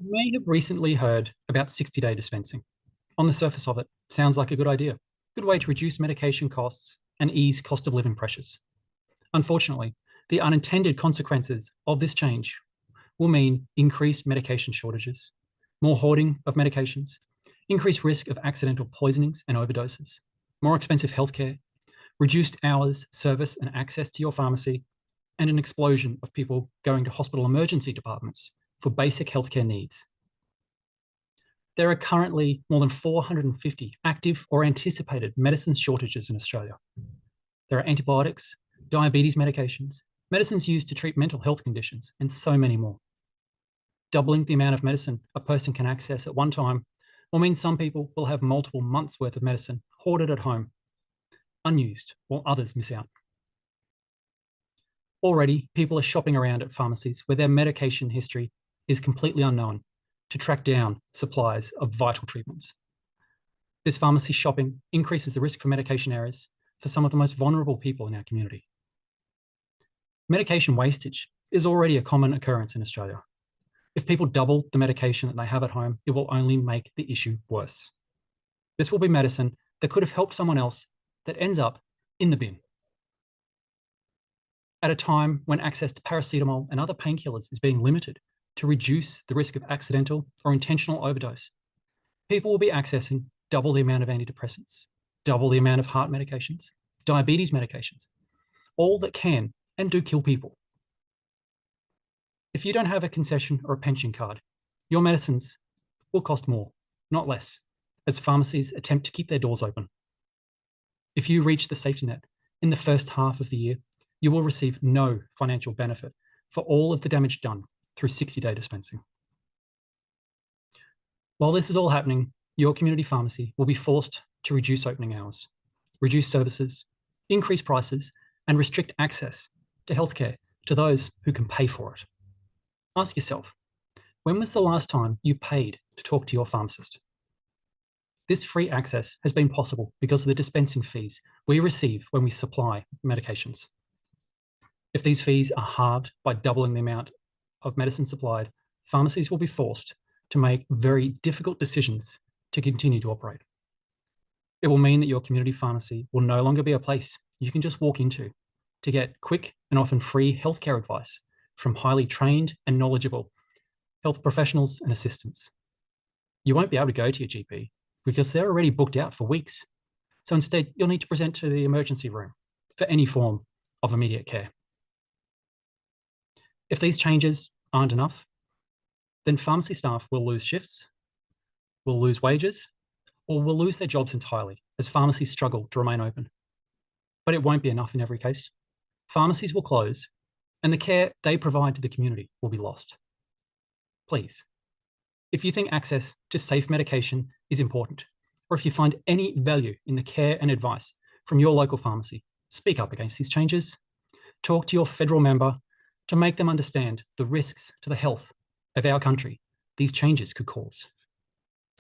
You may have recently heard about 60-day dispensing. On the surface of it, sounds like a good idea. Good way to reduce medication costs and ease cost of living pressures. Unfortunately, the unintended consequences of this change will mean increased medication shortages, more hoarding of medications, increased risk of accidental poisonings and overdoses, more expensive healthcare, reduced hours, service and access to your pharmacy, and an explosion of people going to hospital emergency departments for basic healthcare needs. There are currently more than 450 active or anticipated medicines shortages in Australia. There are antibiotics, diabetes medications, medicines used to treat mental health conditions, and so many more. Doubling the amount of medicine a person can access at one time will mean some people will have multiple months' worth of medicine hoarded at home, unused, while others miss out. Already, people are shopping around at pharmacies where their medication history is completely unknown to track down supplies of vital treatments. This pharmacy shopping increases the risk for medication errors for some of the most vulnerable people in our community. Medication wastage is already a common occurrence in Australia. If people double the medication that they have at home, it will only make the issue worse. This will be medicine that could have helped someone else that ends up in the bin. At a time when access to paracetamol and other painkillers is being limited to reduce the risk of accidental or intentional overdose, people will be accessing double the amount of antidepressants, double the amount of heart medications, diabetes medications, all that can and do kill people. If you don't have a concession or a pension card, your medicines will cost more, not less, as pharmacies attempt to keep their doors open. If you reach the safety net in the first half of the year, you will receive no financial benefit for all of the damage done through 60-day dispensing. While this is all happening, your community pharmacy will be forced to reduce opening hours, reduce services, increase prices, and restrict access to healthcare to those who can pay for it. Ask yourself, when was the last time you paid to talk to your pharmacist? This free access has been possible because of the dispensing fees we receive when we supply medications. If these fees are halved by doubling the amount of medicine supplied, pharmacies will be forced to make very difficult decisions to continue to operate. It will mean that your community pharmacy will no longer be a place you can just walk into to get quick and often free healthcare advice from highly trained and knowledgeable health professionals and assistants. You won't be able to go to your GP because they're already booked out for weeks. So instead, you'll need to present to the emergency room for any form of immediate care. If these changes aren't enough, then pharmacy staff will lose shifts, will lose wages, or will lose their jobs entirely as pharmacies struggle to remain open. But it won't be enough in every case. Pharmacies will close, and the care they provide to the community will be lost. Please, if you think access to safe medication is important, or if you find any value in the care and advice from your local pharmacy, speak up against these changes. Talk to your federal member to make them understand the risks to the health of our country these changes could cause.